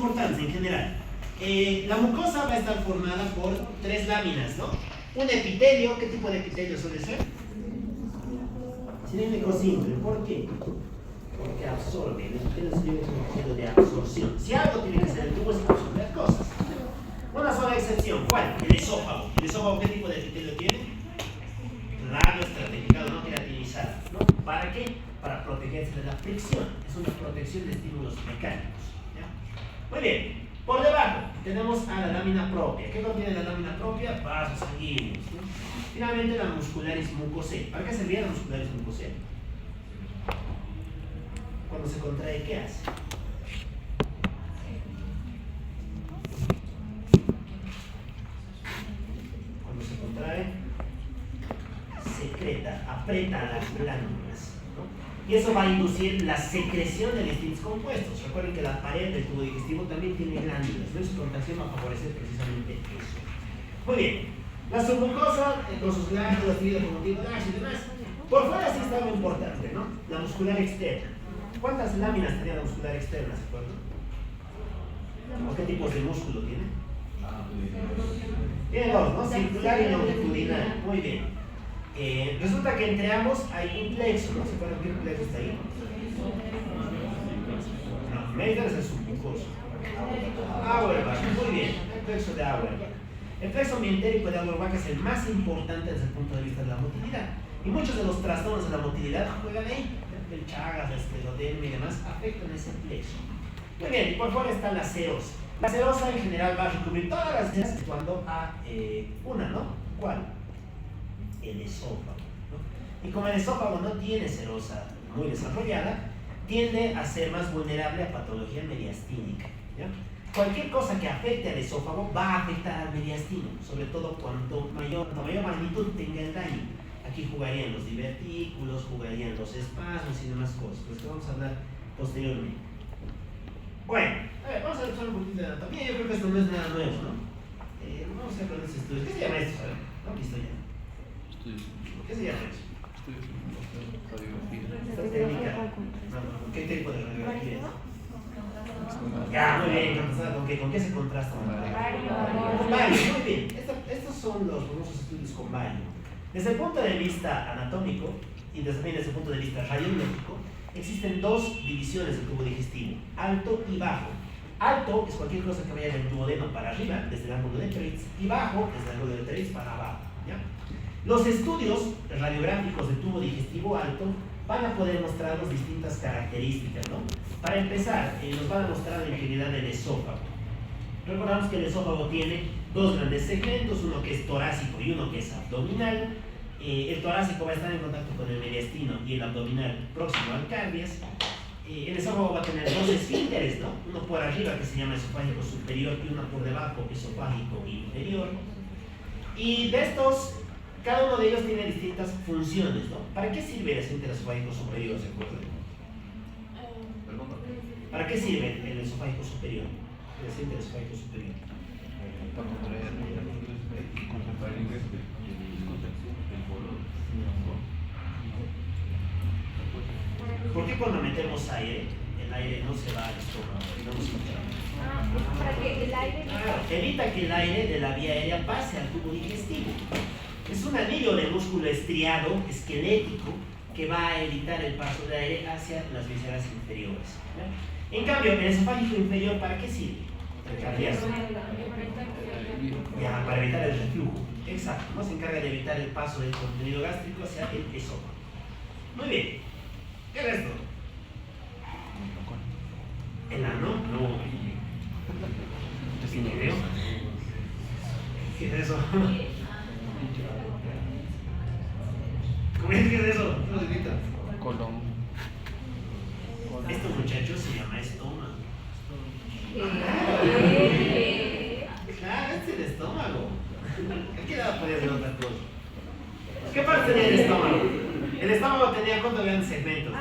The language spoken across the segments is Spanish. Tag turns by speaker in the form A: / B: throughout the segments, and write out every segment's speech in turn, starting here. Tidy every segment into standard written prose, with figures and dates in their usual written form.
A: importantes en general. La mucosa va a estar formada por 3 láminas, ¿no? Un epitelio. ¿Qué tipo de epitelio suele ser? Cilíndrico simple. ¿Por qué? Porque absorbe. El epitelio se llama un epitelio de absorción. Si algo tiene que ser el tubo es absorber cosas. Una sola excepción. ¿Cuál? El esófago. ¿El esófago qué tipo de epitelio tiene? Radio estratificado, no queratinizado, ¿no? ¿Para qué? Para protegerse de la fricción. Es una protección de estímulos mecánicos, ¿ya? Muy bien. Por debajo tenemos a la lámina propia. ¿Qué contiene la lámina propia? Vasos sanguíneos, ¿no? Finalmente la muscularis mucosae. ¿Para qué servía la muscularis mucosae? Cuando se contrae, ¿qué hace? Cuando se contrae, secreta, aprieta las glándulas, ¿no? Y eso va a inducir la secreción de distintos compuestos. Recuerden que la pared del tubo digestivo también tiene glándulas, ¿no? Su contracción va a favorecer precisamente eso. Muy bien, la submucosa con sus glándulas, fluido conjuntivo y demás. Por fuera sí está muy importante, ¿no? La muscular externa. ¿Cuántas láminas tenía la muscular externa, se acuerdan? ¿O qué tipos de músculo tiene? Tiene 2, ¿no? Circular y longitudinal. Muy bien. Resulta que entre ambos hay un plexo, ¿no? ¿Se acuerdan qué plexo está ahí? No, Meyer es el submucoso. Auerbach, muy bien. El plexo de Auerbach. El plexo mientérico de Auerbach es el más importante desde el punto de vista de la motilidad. Y muchos de los trastornos de la motilidad juegan ahí. El Chagas, el esclerodermia y demás afectan ese plexo. Muy bien, y por fuera está la serosa. La serosa en general va a recubrir todas las células cuando a una, ¿no? ¿Cuál? El esófago, ¿no? Y como el esófago no tiene serosa muy desarrollada, tiende a ser más vulnerable a patología mediastínica, ¿ya? Cualquier cosa que afecte al esófago va a afectar al mediastino, sobre todo cuanto mayor magnitud tenga el daño. Aquí jugarían los divertículos, jugarían los espasmos y demás cosas, pues que vamos a hablar posteriormente. Bueno, a ver, vamos a ver un poquito de anatomía. Yo creo que esto no es nada nuevo, ¿no? Vamos a ver con los estudios. ¿Qué se llama esto? A ver, ¿no? Listo ya. ¿Qué se llama eso? Esta técnica. No, ¿qué tipo de radiografía es? Ya, muy bien. ¿Con qué se contrasta? Con bario, muy bien. Estos son los famosos estudios con bario. Desde el punto de vista anatómico y también desde el punto de vista radiológico, existen 2 divisiones del tubo digestivo, alto y bajo. Alto es cualquier cosa que vaya del duodeno para arriba, desde el ángulo de Treitz, y bajo, desde el ángulo de Treitz para abajo, ¿ya? Los estudios radiográficos del tubo digestivo alto van a poder mostrarnos distintas características, ¿no? Para empezar, nos van a mostrar la integridad del esófago. Recordamos que el esófago tiene 2 grandes segmentos, uno que es torácico y uno que es abdominal. El torácico va a estar en contacto con el mediastino y el abdominal próximo al cardias. El esófago va a tener 2 esfínteres, ¿no? Uno por arriba que se llama esofágico superior y uno por debajo esofágico inferior. Y de estos, cada uno de ellos tiene distintas funciones, ¿no? ¿Para qué sirve el esfínter esofágico superior, se acuerdan? ¿Para qué sirve el esofágico superior? El esfínter esofágico superior. ¿Por qué cuando metemos aire, el aire no se va al estómago y no nos encontramos?
B: Para que el aire...
A: Evita que el aire de la vía aérea pase al tubo digestivo. Es un anillo de músculo estriado, esquelético, que va a evitar el paso de aire hacia las vísceras inferiores, ¿ya? En cambio, el esofágico inferior, ¿para qué sirve? Ya, para evitar el reflujo. Exacto, ¿no? Se encarga de evitar el paso del contenido gástrico hacia el esófago. Muy bien. ¿Qué es esto? ¿El ano? No. ¿Qué video? ¿Qué es eso? ¿Cómo es que es eso? No se grita.
C: Colón.
A: Este muchacho se llama estómago. Claro, este es el estómago. ¿A qué edad podía ser otra cosa? ¿Qué parte tenía el estómago? El estómago tenía cuántos grandes segmentos.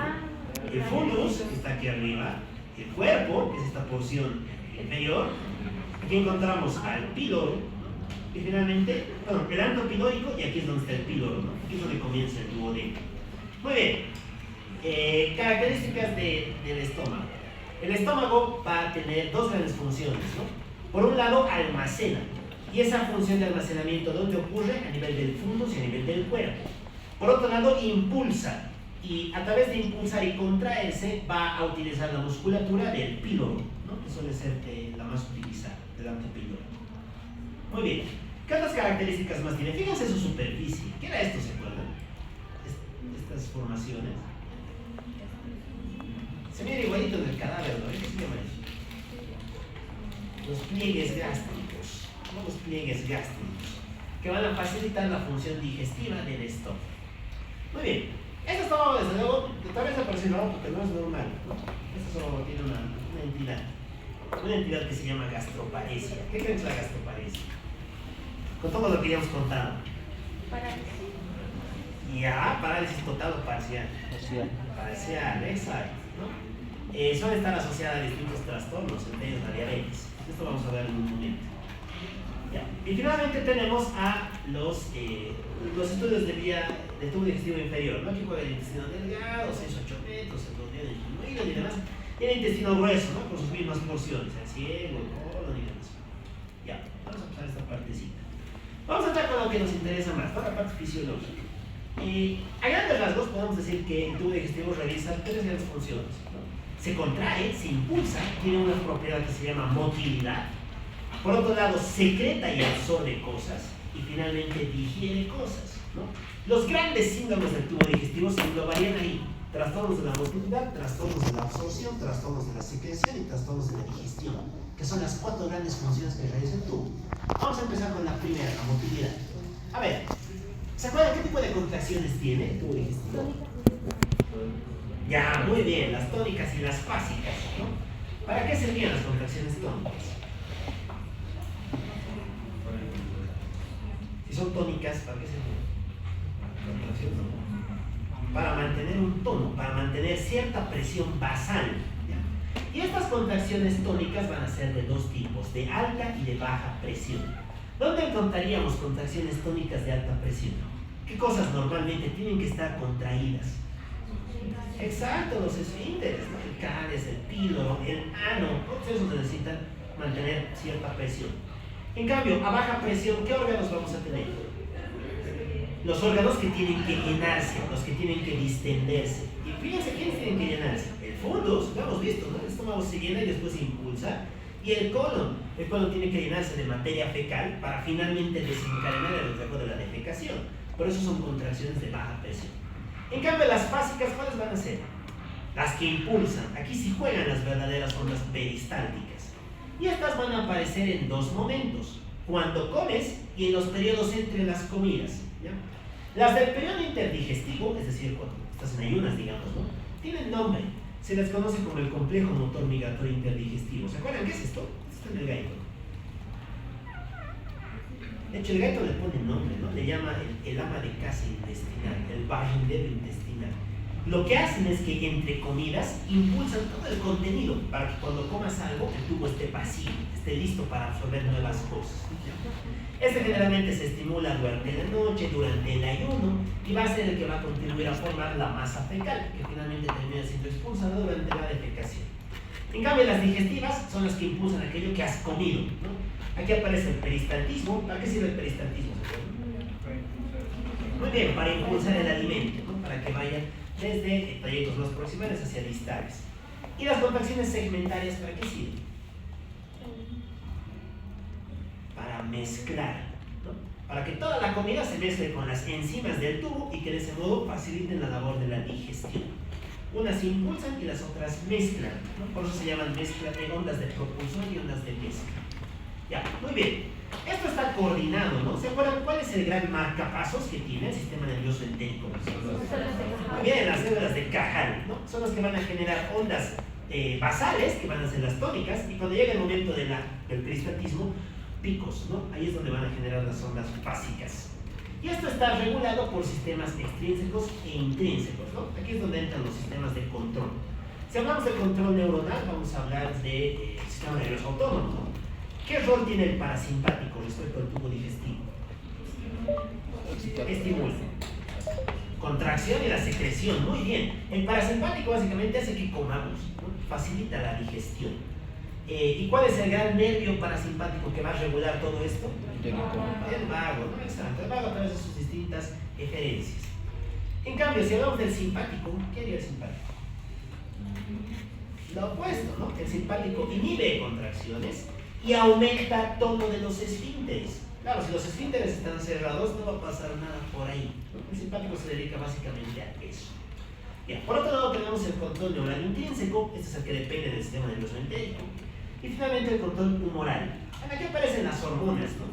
A: El fundus, que está aquí arriba, el cuerpo, que es esta porción inferior. Aquí encontramos al píloro, y finalmente, bueno, el anto pilórico, y aquí es donde está el píloro, ¿no? Aquí es donde comienza el duodeno. Muy bien. Características del estómago. El estómago va a tener dos grandes funciones, ¿no? Por un lado, almacena. Y esa función de almacenamiento, ¿dónde ocurre? A nivel del fundus y a nivel del cuerpo. Por otro lado, impulsa. Y a través de impulsar y contraerse, va a utilizar la musculatura del píloro, ¿no? Que suele ser la más utilizada, del antepíloro. Muy bien. ¿Qué otras características más tiene? Fíjense su superficie. ¿Qué era esto, se acuerdan? Estas formaciones. Se mira igualito en el cadáver, ¿no? ¿Qué se llama eso? Los pliegues gástricos. ¿No? Los pliegues gástricos, que van a facilitar la función digestiva del estómago. Muy bien. Este estómago, desde luego, tal vez aparece raro porque no es normal, ¿no? Este estómago tiene una entidad que se llama gastroparesia. ¿Qué creen que es la gastroparesia? Con todo lo que ya hemos contado.
B: Parálisis.
A: Ya, parálisis total o parcial. Parcial, exacto, ¿no? Suele estar asociada a distintos trastornos, entre ellos la diabetes. Esto vamos a ver en un momento. Ya. Y finalmente tenemos a los estudios de tubo digestivo inferior, ¿no? Aquí juega el intestino delgado, 6-8 metros, el duodeno disminuido y demás. Y el intestino grueso, ¿no? Con sus mismas porciones, el ciego, el colon y demás. Ya, vamos a pasar esta partecita. Vamos a entrar con lo que nos interesa más, toda la parte fisiológica. A grandes rasgos podemos decir que el tubo digestivo realiza tres grandes funciones, ¿no? Se contrae, se impulsa, tiene una propiedad que se llama motilidad. Por otro lado, secreta y absorbe cosas. Y finalmente digiere cosas, ¿no? Los grandes síndromes del tubo digestivo se englobarían ahí: trastornos de la motilidad, trastornos de la absorción, trastornos de la secreción y trastornos de la digestión, que son las cuatro grandes funciones que realiza el tubo. Vamos a empezar con la primera, la motilidad. A ver, ¿se acuerdan qué tipo de contracciones tiene el tubo digestivo? Ya, muy bien, las tónicas y las básicas, ¿no? ¿Para qué servían las contracciones tónicas? Si son tónicas, ¿para qué servían? Para mantener un tono, para mantener cierta presión basal, ¿ya? Y estas contracciones tónicas van a ser de dos tipos, de alta y de baja presión. ¿Dónde encontraríamos contracciones tónicas de alta presión? ¿Qué cosas normalmente tienen que estar contraídas? Exacto, los esfínteres, ¿no? El cáliz, el píloro, el ano, todos esos necesitan mantener cierta presión. En cambio, a baja presión, ¿qué órganos vamos a tener? Los órganos que tienen que llenarse, los que tienen que distenderse. Y fíjense, ¿quiénes tienen que llenarse? El fundus, lo hemos visto, ¿no? El estómago se llena y después se impulsa. Y el colon tiene que llenarse de materia fecal para finalmente desencadenar el reflejo de la defecación. Por eso son contracciones de baja presión. En cambio, las básicas, ¿cuáles van a ser? Las que impulsan. Aquí sí juegan las verdaderas ondas peristálticas. Y estas van a aparecer en dos momentos: cuando comes y en los periodos entre las comidas, ¿ya? Las del periodo interdigestivo, es decir, cuando estás en ayunas, digamos, ¿no? Tienen nombre. Se les conoce como el complejo motor migratorio interdigestivo. ¿Se acuerdan qué es esto? Esto es el gaito. De hecho, el gaito le pone nombre, ¿no? Le llama el ama de casa intestinal, el barrendero intestinal. Lo que hacen es que entre comidas impulsan todo el contenido para que cuando comas algo el tubo esté vacío, esté listo para absorber nuevas cosas. Este generalmente se estimula durante la noche, durante el ayuno, y va a ser el que va a contribuir a formar la masa fecal, que finalmente termina siendo expulsada durante la defecación. En cambio, las digestivas son las que impulsan aquello que has comido, ¿no? Aquí aparece el peristaltismo. ¿Para qué sirve el peristaltismo? Muy bien, para impulsar el alimento, ¿no? Para que vaya desde trayectos más proximales hacia distales. ¿Y las contracciones segmentarias para qué sirven? Para mezclar, ¿no? Para que toda la comida se mezcle con las enzimas del tubo y que de ese modo faciliten la labor de la digestión. Unas impulsan y las otras mezclan, ¿no? Por eso se llaman mezcla de ondas de propulsión y ondas de mezcla. Ya, muy bien. Esto está coordinado, ¿no? ¿Se acuerdan cuál es el gran marcapasos que tiene el sistema nervioso entérico? Muy bien, las células de Cajal, ¿no? Son las que van a generar ondas basales, que van a ser las tónicas, y cuando llega el momento del peristaltismo, picos, ¿no? Ahí es donde van a generar las ondas básicas. Y esto está regulado por sistemas extrínsecos e intrínsecos, ¿no? Aquí es donde entran los sistemas de control. Si hablamos de control neuronal, vamos a hablar de sistema nervioso autónomo, ¿no? ¿Qué rol tiene el parasimpático respecto al tubo digestivo? Estimula. Contracción y la secreción, muy bien. El parasimpático básicamente hace que comamos, ¿no? Facilita la digestión. ¿Y cuál es el gran nervio parasimpático que va a regular todo esto? El vago, ¿no? Exacto, el vago a través de sus distintas eferencias. En cambio, si hablamos del simpático, ¿qué haría el simpático? Lo opuesto, ¿no? El simpático inhibe contracciones y aumenta tono de los esfínteres. Claro, si los esfínteres están cerrados, no va a pasar nada por ahí. El simpático se dedica básicamente a eso. Bien, por otro lado tenemos el control neural intrínseco, este es el que depende del sistema nervioso entérico. Y finalmente el control humoral. Aquí aparecen las hormonas, ¿no?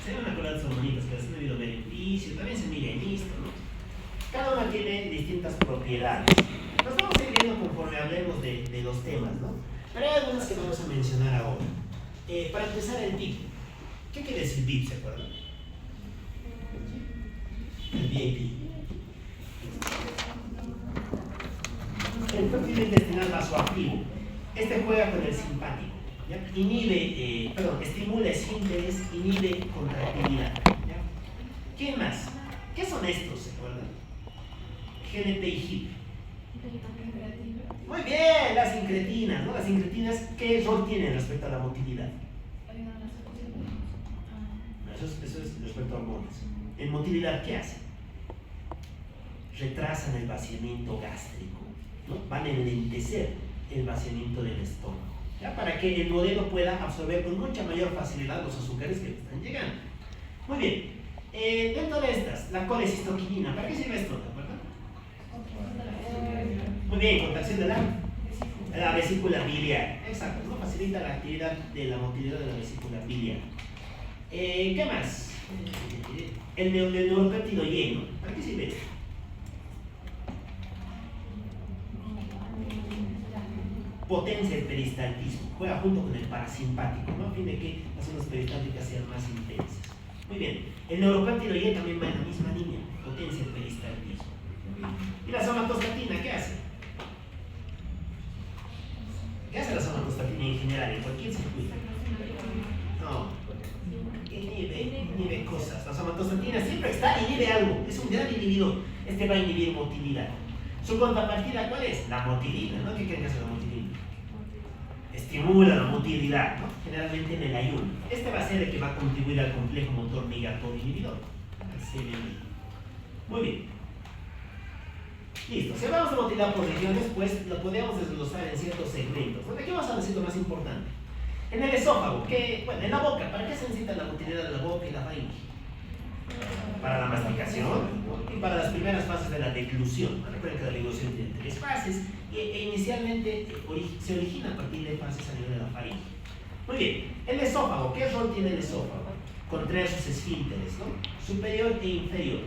A: Se van a acordar de las hormonitas que las han debido ver en vicio, también se mira en esto, ¿no? Cada una tiene distintas propiedades. Nos vamos a ir viendo conforme hablemos de los temas, ¿no? Pero hay algunas que vamos a mencionar ahora. Para empezar, el BIP. ¿Qué quiere decir BIP, se acuerdan? El VIP. El perfil intestinal vasoactivo. Este juega con el simpático. ¿Ya? Estimula esfínteres, inhibe contractilidad. ¿Ya? ¿Quién más? ¿Qué son estos, se acuerdan? GNP y HIP. Muy bien, las incretinas, ¿no? Las incretinas, ¿qué rol tienen respecto a la motilidad? Eso es respecto a hormonas. En motilidad, ¿qué hacen? Retrasan el vaciamiento gástrico, ¿no? Van a enlentecer el vaciamiento del estómago, ¿ya? Para que el modelo pueda absorber con mucha mayor facilidad los azúcares que le están llegando. Muy bien. Dentro de estas, la colecistoquinina, ¿para qué sirve esto? ¿De acuerdo? Muy bien, contracción de la vesícula biliar. Exacto, ¿no? Facilita la actividad de la motilidad de la vesícula biliar. ¿Qué más? El neuropéptido Y, ¿no? ¿Para qué sirve esto? Potencia el peristaltismo, juega junto con el parasimpático, ¿no? A fin de que las zonas peristálticas sean más intensas. Muy bien, el neuropéptido Y también va en la misma línea, potencia el peristaltismo. ¿Y la somatostatina qué hace? ¿Qué hace la somatostatina en general, en cualquier circuito? No, inhibe cosas. La somatostatina siempre inhibe algo, es un gran inhibidor. Este va a inhibir motilidad. ¿Su contrapartida cuál es? La motilina, ¿no? ¿Qué creen que hace la motilina? Estimula la motilidad, ¿no? Generalmente en el ayuno. Este va a ser el que va a contribuir al complejo motor migratorio inhibidor, al CMI. Muy bien. Listo. Si hablamos de motilidad por regiones, pues lo podríamos desglosar en ciertos segmentos. Aquí vamos a decir lo más importante. En el esófago, en la boca, ¿para qué se necesita la motilidad de la boca y la faringe? Para la masticación y para las primeras fases de la deglución. Recuerden que la deglución tiene 3 fases e inicialmente se origina a partir de fases a nivel de la faringe. Muy bien, el esófago, ¿qué rol tiene el esófago? Contraer sus esfínteres, ¿no? Superior e inferior.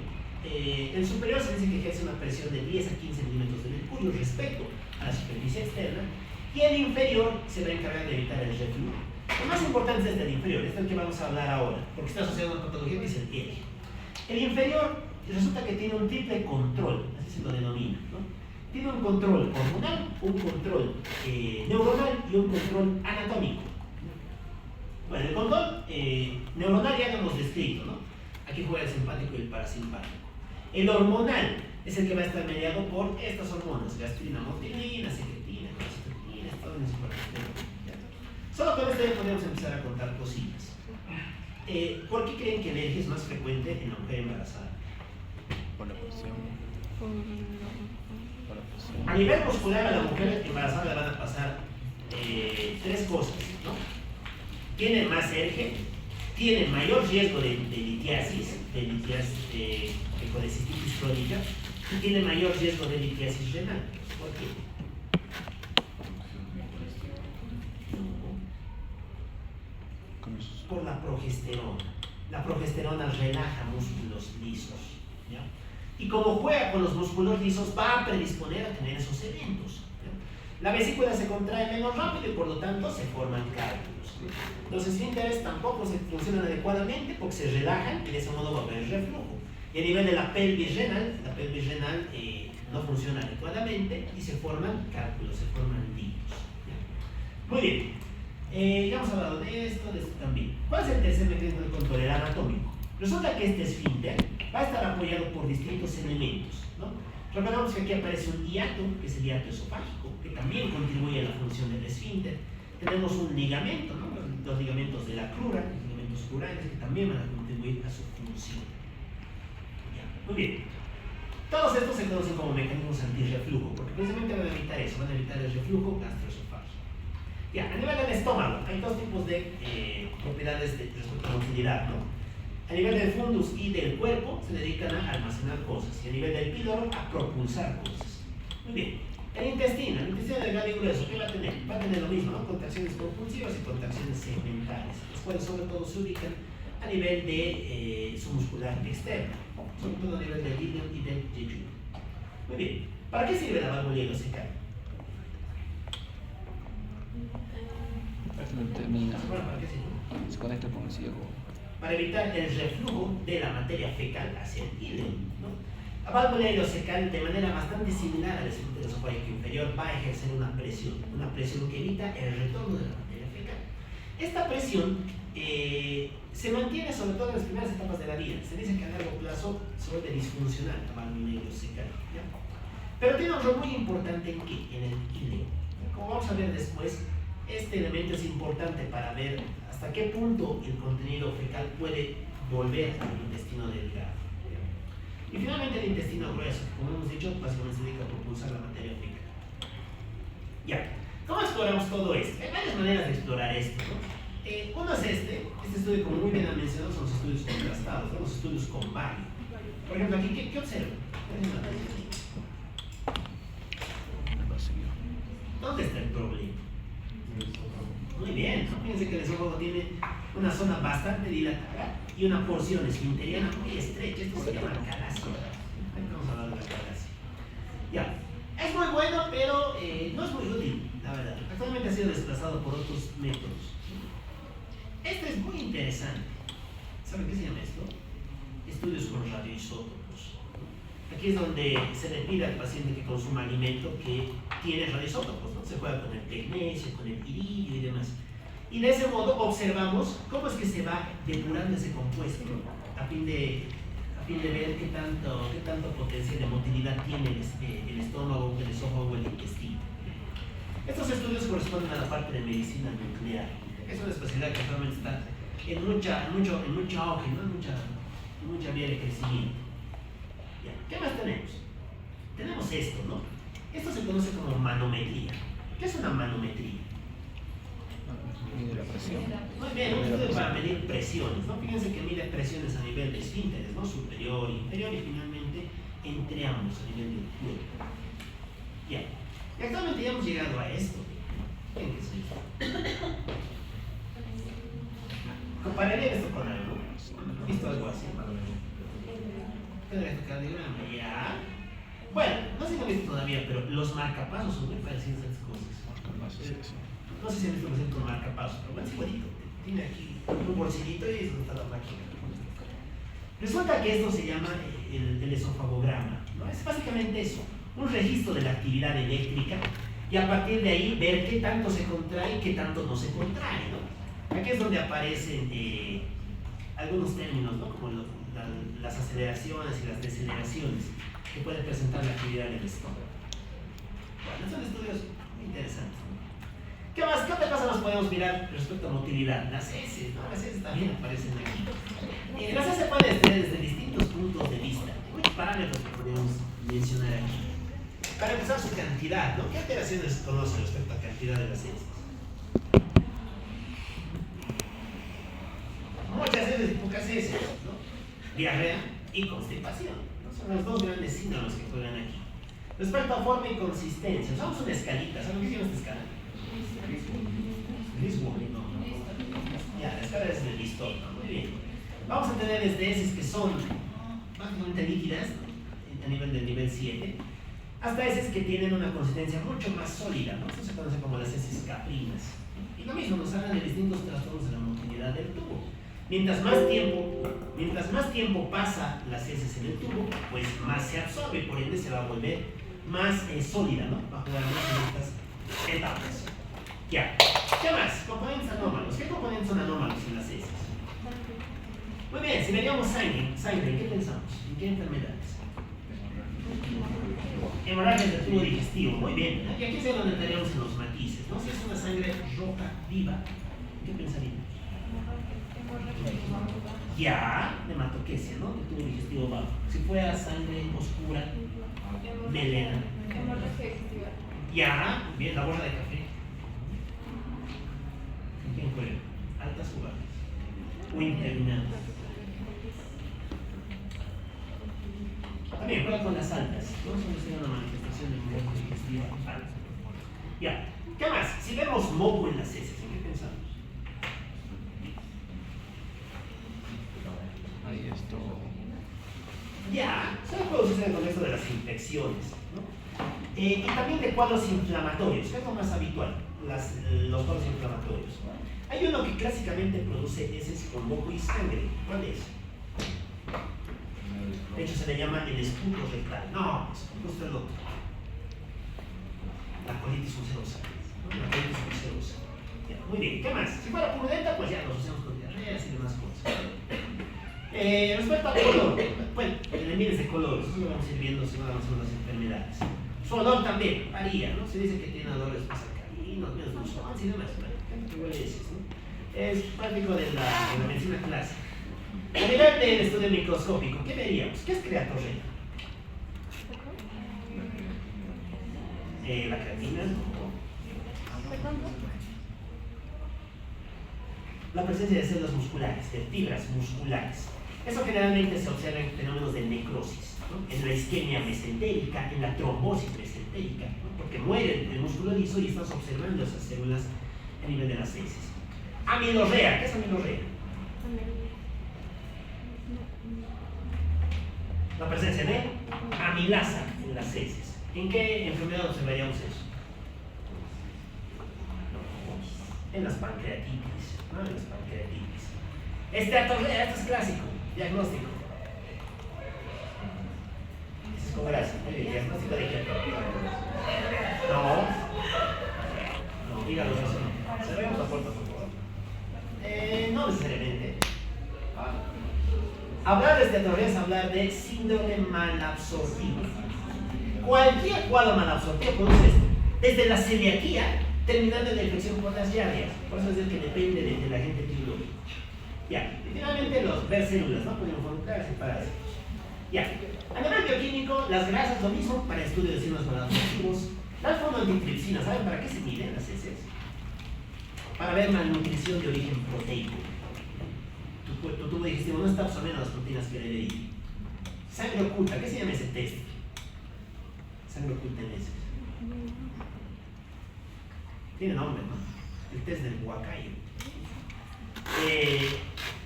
A: El superior se dice que ejerce una presión de 10 a 15 milímetros de mercurio respecto a la superficie externa, y el inferior se va a encargar de evitar el reflujo. Lo más importante es el inferior, este es el que vamos a hablar ahora, porque está asociado a una patología que es el eje. El inferior resulta que tiene un triple control, así se lo denomina, ¿no? Tiene un control hormonal, un control neuronal y un control anatómico. Bueno, el control neuronal ya lo hemos descrito, ¿no? Aquí juega el simpático y el parasimpático. El hormonal es el que va a estar mediado por estas hormonas: gastrina, motilina, secretina, colecistoquina, estrógenos y progesterona. Solo con esto ya podemos empezar a contar cositas. ¿Por qué creen que el eje es más frecuente en la mujer embarazada?
B: Por la presión.
A: A nivel muscular, a la mujer embarazada le van a pasar 3 cosas, ¿no? Tiene más eje, tiene mayor riesgo de litiasis, de colecistitis crónica, y tiene mayor riesgo de litiasis renal. ¿Por qué? Por la progesterona. La progesterona relaja músculos lisos, ¿ya? Y como juega con los músculos lisos, va a predisponer a tener esos eventos, ¿ya? La vesícula se contrae menos rápido y por lo tanto se forman cálculos. Los esfínteres tampoco se funcionan adecuadamente porque se relajan y de ese modo va a haber reflujo. Y a nivel de la pelvis renal no funciona adecuadamente y se forman cálculos, se forman litos, ¿ya? Muy bien. Ya hemos hablado de esto también. ¿Cuál es el tercer mecanismo de control? El anatómico. Resulta que este esfínter va a estar apoyado por distintos elementos, ¿no? Recordamos que aquí aparece un hiato, que es el hiato esofágico, que también contribuye a la función del esfínter. Tenemos un ligamento, ¿no? Los ligamentos de la crura, los ligamentos crurales, que también van a contribuir a su función. Ya, muy bien. Todos estos se conocen como mecanismos antirreflujo, porque precisamente van a evitar eso, van a evitar el reflujo gastroesofágico. Ya, a nivel del estómago, hay dos tipos de propiedades respecto a la motilidad, ¿no? A nivel del fundus y del cuerpo se dedican a almacenar cosas, y a nivel del píloro a propulsar cosas. Muy bien. El intestino delgado y grueso, ¿qué va a tener? Va a tener lo mismo, ¿no? Contracciones propulsivas y contracciones segmentales, las cuales sobre todo se ubican a nivel de su muscular externo, sobre todo a nivel del ilion y del yeyuno. Muy bien. ¿Para qué sirve la válvula ileocecal?
B: Termina.
A: Bueno, ¿para qué sirve?
B: Se conecta con el ciego.
A: Para evitar el reflujo de la materia fecal hacia el ilion, ¿no? La válvula ileocecal, de manera bastante similar al esfínter esofágico inferior, va a ejercer una presión que evita el retorno de la materia fecal. Esta presión se mantiene sobre todo en las primeras etapas de la vida. Se dice que a largo plazo se vuelve disfuncional la válvula ileocecal, ¿ya? Pero tiene un rol muy importante en ¿qué? En el ileo. Como vamos a ver después, este elemento es importante para ver hasta qué punto el contenido fecal puede volver al intestino delgado. Y finalmente el intestino grueso, como hemos dicho, básicamente se dedica a propulsar la materia fecal. Ya, ¿cómo exploramos todo esto? Hay varias maneras de explorar esto, ¿no? Uno es este estudio, como muy bien han mencionado, son los estudios contrastados, ¿no? Los estudios con bario. Por ejemplo, aquí, ¿qué observan? ¿Dónde está el problema? Muy bien, ¿no? Fíjense que el esófago tiene una zona bastante dilatada y una porción esfinteriana muy estrecha. Esto se llama calacio. Vamos a hablar de la calacio. Ya, es muy bueno, pero no es muy útil, la verdad. Actualmente ha sido desplazado por otros métodos. Este es muy interesante. ¿Saben qué se llama esto? Estudios con radioisótopos. Aquí es donde se le pide al paciente que consuma alimento que tiene radioisótopos, ¿no? Se juega con el tecnesio, con el iridio y demás. Y de ese modo observamos cómo es que se va depurando ese compuesto, ¿no? a fin de ver qué tanto potencial de motilidad tiene el estómago, el esófago o el intestino. Estos estudios corresponden a la parte de medicina nuclear. Es una especialidad que actualmente está en mucho auge, ¿no? en mucha vía de crecimiento. Ya. ¿Qué más tenemos? Tenemos esto, ¿no? Esto se conoce como manometría. ¿Qué es una manometría?
B: Mide la presión.
A: Muy bien, un estudio para medir presiones, ¿no? Fíjense que mide presiones a nivel de esfínteres, ¿no? Superior, inferior y finalmente entre ambos a nivel del cuerpo. Ya. Y actualmente ya hemos llegado a esto. ¿Quién que es esto? Compararía esto con algo. ¿Visto algo así? Electrocardiograma, ya. Bueno, no sé si lo he visto todavía, pero los marcapasos son muy parecidos a estas cosas. No sé si han visto un marcapasos, pero bueno, es igualito. Tiene aquí un bolsillito y eso está la máquina. Resulta que esto se llama el esofagograma, ¿no? Es básicamente eso, un registro de la actividad eléctrica y a partir de ahí ver qué tanto se contrae y qué tanto no se contrae, ¿no? Aquí es donde aparecen algunos términos, ¿no? Como las aceleraciones y las deceleraciones que puede presentar la actividad del estómago. Bueno, son estudios muy interesantes, ¿no? ¿Qué más? ¿Qué otras cosas nos podemos mirar respecto a motilidad? Las heces, ¿no? Las heces también aparecen aquí. Las heces se pueden estudiar desde distintos puntos de vista. Hay muchos parámetros que podemos mencionar aquí. Para empezar, su cantidad, ¿no? ¿Qué alteraciones se conocen respecto a la cantidad de las heces? Muchas heces y pocas heces, ¿no? Diarrea y constipación, ¿no? Son los dos grandes síndromes que juegan aquí. Respecto a forma y consistencia, usamos una escalita. ¿Saben qué se llama esta escala? Griswold, ¿no? Ya, la escala es de listón, ¿no? Muy bien. Vamos a tener desde heces que son básicamente líquidas, ¿no? A nivel del nivel 7, hasta heces que tienen una consistencia mucho más sólida, ¿no? Esto se conoce como las heces caprinas. Y lo mismo nos hablan de distintos trastornos de la motilidad del tubo. Mientras más tiempo pasa las heces en el tubo, pues más se absorbe y por ende se va a volver más sólida, ¿no? Va a jugar más en estas etapas. Ya. ¿Qué más? Componentes anómalos. ¿Qué componentes son anómalos en las heces? Muy bien, si veríamos sangre, ¿en qué pensamos? ¿En qué enfermedades? Hemorragias del tubo digestivo, muy bien. Y aquí es donde entraríamos en los matices, ¿no? Si es una sangre roja, viva, ¿en qué pensaríamos? Ya, hematoquesia, ¿no? El tubo digestivo bajo. Si fuera sangre oscura, melena. Ya, bien, la borra de café. ¿En qué juega? Altas o bajas. O interminadas. También juega con las altas, ¿no? Solo sería una manifestación de moco digestiva alta. Ya, ¿qué más? Si vemos moco en las heces, ¿en qué pensamos?
B: Ahí esto.
A: Ya, solo puede suceder en el contexto de las infecciones, ¿no? Y también de cuadros inflamatorios, que es lo más habitual, los cuadros inflamatorios. Hay uno que clásicamente produce heces con moco y sangre. ¿Cuál es? De hecho, se le llama el esputo rectal. No, es justo el otro. La colitis ulcerosa. ¿No? La colitis ulcerosa. Ya, muy bien, ¿qué más? Si fuera purulenta, pues ya nos hacemos con diarreas y demás cosas. Respecto al color, bueno, en miles de colores, eso lo vamos a ir viendo si vamos a las enfermedades. Su olor también varía, ¿no? Se dice que tiene olores más alcalinos, menos dulzones y demás. Bueno, ¿qué huele ese, ¿no? Es práctico de la medicina clásica. A nivel del estudio microscópico, ¿qué veríamos? ¿Qué es creatorrea? La creatina, ¿no? La presencia de células musculares, de fibras musculares. Eso generalmente se observa en fenómenos de necrosis, ¿no? En la isquemia mesentérica, en la trombosis mesentérica, ¿no? Porque muere el músculo liso y estás observando esas células a nivel de las heces. Amilorrea, ¿qué es amilorrea? La presencia de amilasa en las heces. ¿En qué enfermedad observaríamos eso? En las pancreatitis, ¿no? En las pancreatitis. Esteatorrea, esto es clásico, diagnóstico. Es como gracia, diagnóstico de qué? No, dígalo eso no. Cerremos la puerta, por favor. No necesariamente. Hablar de esteatorrea es hablar de síndrome malabsortivo. Cualquier cuadro malabsortivo produce esto. Desde la celiaquía, terminando en la infección por las yardias. Por eso es el que depende del agente etiológico. Ya, y finalmente ver células, ¿no? Pueden involucrarse parásitos. Ya, a nivel bioquímico, las grasas lo mismo para estudios de signos malabsortivos. La alfa-antitripsina, ¿saben para qué se miden las heces? Para ver malnutrición de origen proteico. Tu tubo digestivo no está absorbiendo las proteínas que debería. Sangre oculta, ¿qué se llama ese test? Sangre oculta en heces. Tiene nombre, ¿no? El test del huacayo.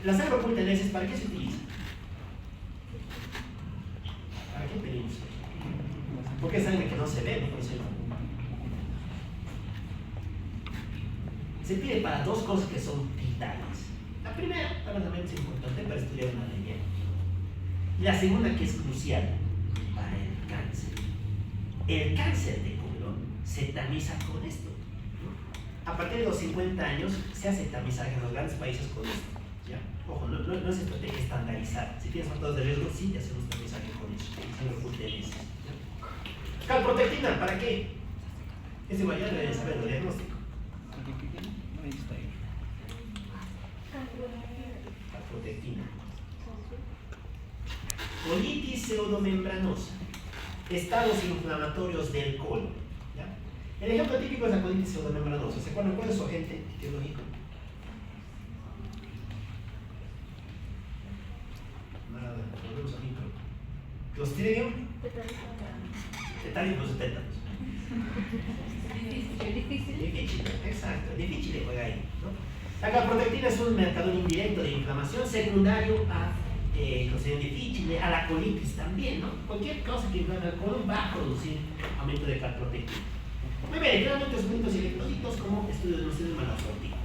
A: La sangre oculta en heces, ¿para qué se utiliza? ¿Para qué pedimos? Porque es sangre que no se ve, no se ve. Se pide para dos cosas que son vitales. La primera, realmente es importante para estudiar una anemia. Y la segunda, que es crucial, para el cáncer. El cáncer de colon se tamiza con esto. A partir de los 50 años se hace tamizaje en los grandes países con esto. ¿Ya? Ojo, no es estrategia estandarizada. Si tienes factores de riesgo, sí te hacemos tamizaje con eso. Calprotectina, ¿para qué? Es igual, ya deben saber el diagnóstico.
B: Ahí está ahí.
A: Calprotectina. Colitis pseudomembranosa. Estados inflamatorios del colon. ¿Ya? El ejemplo típico es la colitis pseudomembranosa. ¿Se acuerdan cuál es su agente etiológico? Nada, volvemos a micro. Clostridium tetánicos de tétanos. Difícil, exacto, difícil de jugar ahí, ¿no? La calprotectina es un marcador indirecto de inflamación secundario a Clostridium difficile, a la colitis también, ¿no? Cualquier cosa que inflame el colon va a producir aumento de calprotectina. Muy bien, claramente los puntos electrolitos como estudios de los estudios malabsortivos.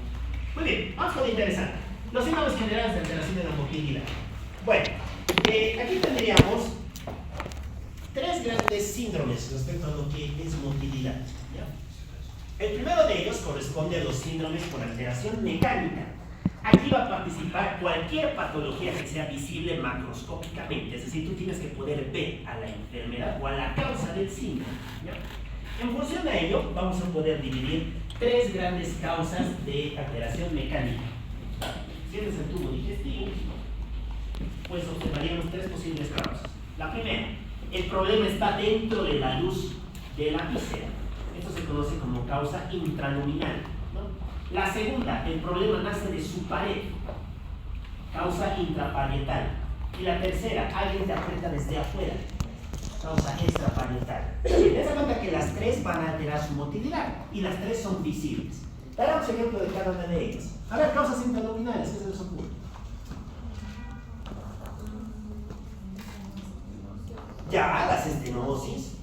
A: Muy bien, vamos con lo interesante. Los síntomas generales de alteración de la motilidad. Bueno, aquí tendríamos tres grandes síndromes respecto a lo que es motilidad. ¿Ya? El primero de ellos corresponde a los síndromes por alteración mecánica Aquí va a participar cualquier patología que sea visible macroscópicamente, es decir, tú tienes que poder ver a la enfermedad o a la causa del síndrome, ¿ya? En función de ello, vamos a poder dividir tres grandes causas de alteración mecánica. Si este es el tubo digestivo, pues observaríamos tres posibles causas. La primera, el problema está dentro de la luz de la víscera. Esto se conoce como causa intraluminal, ¿no? La segunda, el problema nace de su pared, causa intraparietal. Y la tercera, alguien te aprieta desde afuera, causa extraparietal. Te das cuenta que las tres van a alterar su motilidad y las tres son visibles. Daremos ejemplo de cada una de ellas. A ver, causas intraluminales, ¿qué se les ocurre? Ya, las estenosis.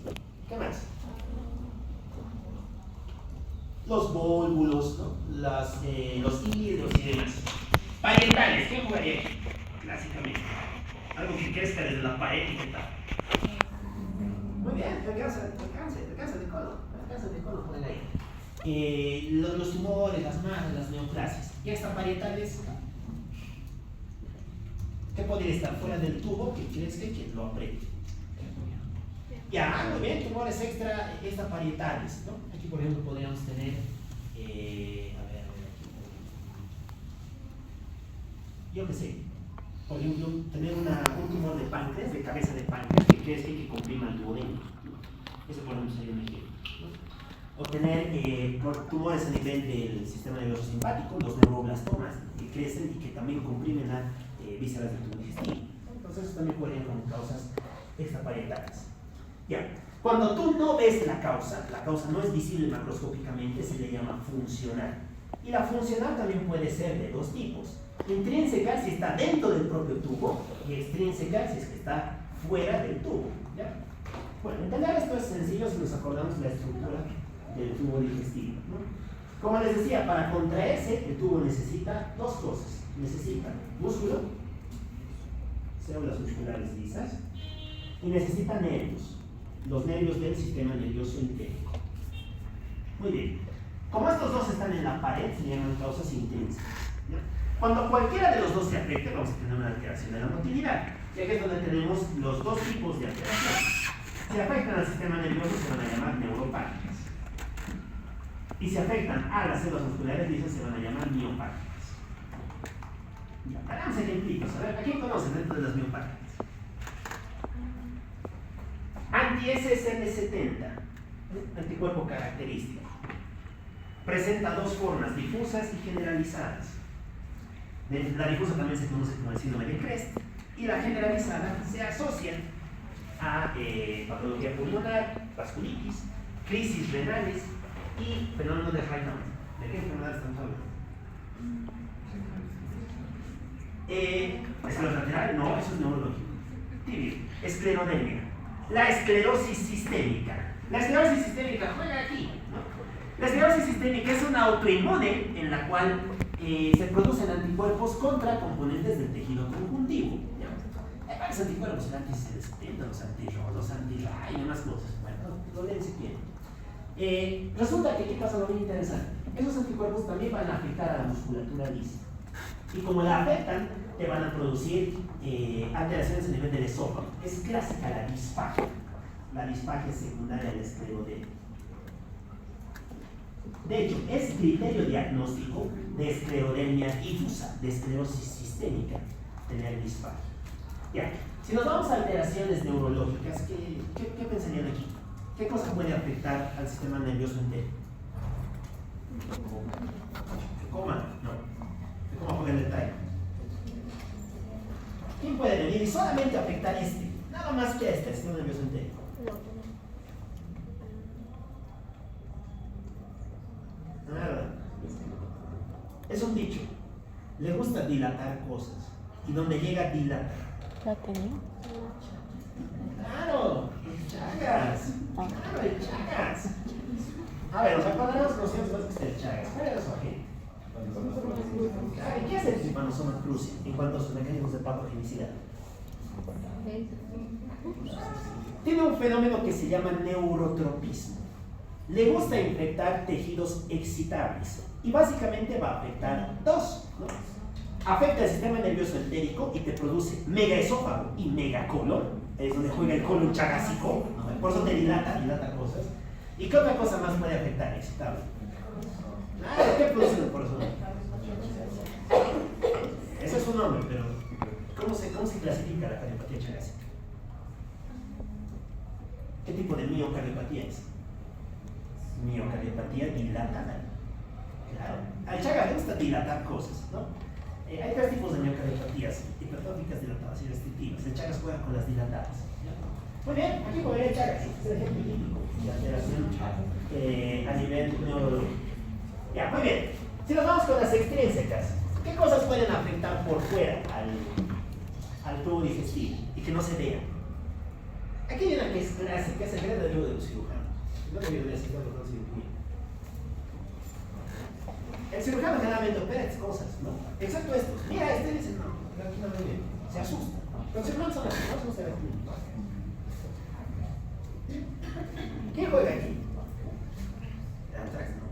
A: ¿Qué más? Los vólvulos, ¿no? Los hídros y demás. Parietales, ¿qué jugaría aquí? Clásicamente. Algo que crezca desde la pared y que tal. Muy bien, te alcanza de color por ahí. Los tumores, las masas, las neoplasias. Y extraparietales, ¿qué podría estar fuera del tubo que crezca y que lo apriete? Ya, muy bien, tumores extraparietales, ¿no? Aquí, por ejemplo, podríamos tener, yo qué sé, por ejemplo, tener un tumor de páncreas, de cabeza de páncreas, que crezca y que comprima el duodeno, ¿no? Eso podemos ser un ejemplo, ¿no? O tener tumores a nivel del sistema nervioso simpático, los neuroblastomas, que crecen y que también comprimen las vísceras del tubo digestivo. Entonces, eso también podrían como causas extraparietales. Ya, cuando tú no ves la causa no es visible macroscópicamente, se le llama funcional. Y la funcional también puede ser de dos tipos. Intrínseca si está dentro del propio tubo y extrínseca si es que está fuera del tubo. ¿Ya? Bueno, entender esto es sencillo si nos acordamos de la estructura del tubo digestivo, ¿no? Como les decía, para contraerse el tubo necesita dos cosas. Necesita músculo, células musculares lisas, y necesita nervios. Los nervios del sistema nervioso entérico. Muy bien. Como estos dos están en la pared, se llaman causas intrínsecas. ¿Ya? Cuando cualquiera de los dos se afecte, vamos a tener una alteración de la motilidad. Y aquí es donde tenemos los dos tipos de alteración. Si afectan al sistema nervioso, se van a llamar neuropáticas. Y si afectan a las células musculares lisas, se van a llamar miopáticas. Ya, haremos ejemplitos. A ver, ¿a quién conocen dentro de las miopáticas? Anti-SSN70, anticuerpo característico. Presenta dos formas, difusas y generalizadas. La difusa también se conoce como el síndrome de Crest, y la generalizada se asocia a patología pulmonar, vasculitis, crisis renales y fenómeno de Raynaud. ¿De qué enfermedad estamos hablando? ¿Esclerolateral? No, eso es neurológico. Tibio, esclerodermia. La esclerosis sistémica. La esclerosis sistémica juega aquí, ¿no? La esclerosis sistémica es una autoinmune en la cual se producen anticuerpos contra componentes del tejido conjuntivo. Hay varios anticuerpos, el anti-CD70, los anti-RO, los anti-RA y demás cosas. Bueno, lo leen si quieren. Resulta que aquí pasa algo muy interesante. Esos anticuerpos también van a afectar a la musculatura lisa. Y como la afectan, te van a producir alteraciones a nivel del esófago. Es clásica la disfagia. La disfagia es secundaria al esclerodermia. De hecho, es criterio diagnóstico de esclerodermia difusa, de esclerosis sistémica, tener disfagia. Ya, si nos vamos a alteraciones neurológicas, ¿qué pensarían aquí? ¿Qué cosa puede afectar al sistema nervioso entero? ¿Se coma? No. ¿Cómo juega el detalle? ¿Quién puede venir y solamente afectar este? Nada más que este, el sistema nervioso entero. Nada. Es un dicho. Le gusta dilatar cosas. ¿Y donde llega dilata?
C: ¿La tenía?
A: Claro, el Chagas. Claro, el Chagas. A ver, nos acordaremos nociones básicas del Chagas. ¿Cuál era su agente? ¿Qué hace el Trypanosoma cruzi en cuanto a sus mecanismos de patogenicidad? Tiene un fenómeno que se llama neurotropismo. Le gusta infectar tejidos excitables y básicamente va a afectar dos, ¿no? afecta el sistema nervioso entérico y te produce megaesófago y megacolon, es donde juega el colon chagásico, por eso te dilata cosas. ¿Y qué otra cosa más puede afectar eso? ¿Qué produce el corazón? Ese es su nombre, pero ¿cómo se clasifica la cardiopatía chagásica? ¿Qué tipo de miocardiopatía es? Miocardiopatía dilatada. Claro, al Chagas le gusta dilatar cosas, ¿no? Hay tres tipos de miocardiopatías: hipertróficas, dilatadas y restrictivas. El Chagas juega con las dilatadas, ¿ya? Muy bien, aquí juega el Chagas, es el ejemplo típico de alteración a nivel neurológico. Ya, muy bien. Si nos vamos con las extrínsecas, ¿qué cosas pueden afectar por fuera al tubo digestivo y que no se vean? Aquí hay una que es clásica, es el gran ayuda de los cirujanos. No debería decir que no cirugía. El cirujano generalmente opera estas cosas, ¿no? Excepto estos. Mira, este dice, no, aquí no me ve. Se asusta. Los cirujanos son así, no se ve aquí. ¿Quién juega aquí? El antrax no.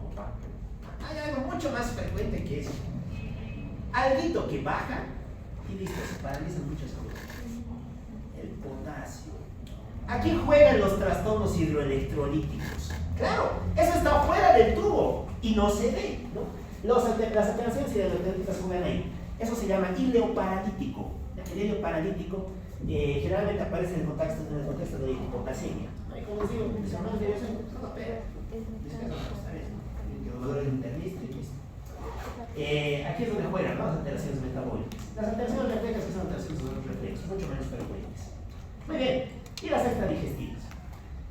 A: Hay algo mucho más frecuente que eso. Alguito que baja y listo, se paralizan muchas cosas. El potasio. Aquí juegan los trastornos hidroelectrolíticos. Claro, eso está fuera del tubo y no se ve, ¿no? Las alteraciones hidroelectrolíticas juegan ahí. Eso se llama ileoparalítico. El ileoparalítico generalmente aparece en el contexto de hipoplasemia. Como les digo, mis hermanos de eso no opera. Aquí es donde juegan, ¿no? Las alteraciones metabólicas. Las alteraciones reflexas, que son alteraciones de los reflejos, mucho menos frecuentes. Muy bien, y las extradigestivas.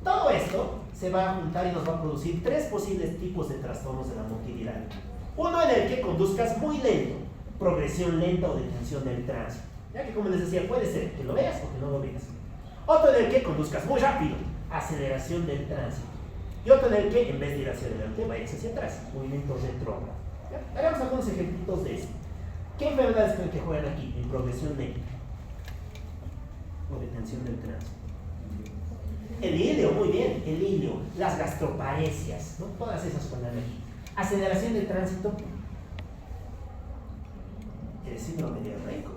A: Todo esto se va a juntar y nos va a producir tres posibles tipos de trastornos de la motilidad. Uno en el que conduzcas muy lento, progresión lenta o detención del tránsito. Ya que, como les decía, puede ser que lo veas o que no lo veas. Otro en el que conduzcas muy rápido, aceleración del tránsito. Y otro en el que, en vez de ir hacia adelante, vayas hacia atrás, movimiento retrógrado. Hagamos algunos ejemplitos de esto. ¿Qué enfermedades creen que juegan aquí en progresión lenta o detención del tránsito? El ilio, muy bien, el ilio, las gastroparesias, ¿no? Todas esas juegan aquí. Aceleración del tránsito, el síndrome diarreico.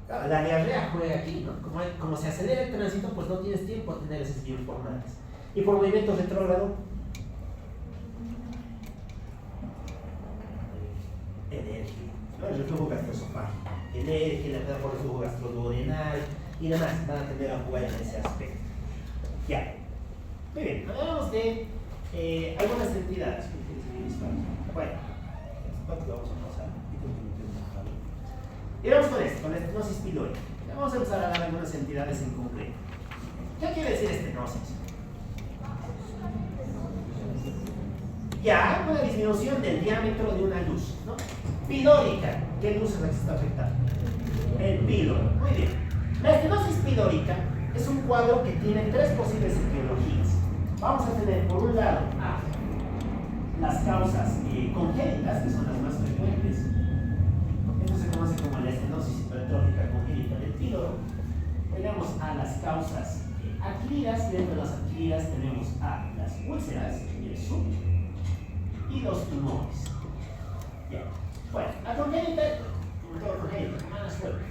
A: Claro, la diarrea juega aquí, ¿no? Como se acelera el tránsito, pues no tienes tiempo a tener esas bioinformantes. Y por movimiento retrógrado, energía, ¿no? El reflujo gastroesofágico, energía, la entrada por el reflujo gastroduodenal y demás van a tender a jugar en ese aspecto. Ya. Muy bien, hablamos de algunas entidades. Bueno, vamos a pasar. Y vamos con esto, con la estenosis pilórica. Vamos a empezar a dar algunas entidades en concreto. ¿Qué quiere decir estenosis? Ya, una disminución del diámetro de una luz, ¿no? Pilórica, ¿qué luz es la que se está afectando? El píloro, muy bien. La estenosis pilórica es un cuadro que tiene tres posibles etiologías. Vamos a tener por un lado las causas congénitas, que son las más frecuentes. Esto se conoce como la estenosis hipertrófica congénita del píloro. Tenemos a las causas adquiridas, y dentro de las adquiridas tenemos a las úlceras y el sub y los tumores. Ya. Bueno, la congénita, como todo congénita, mala suerte.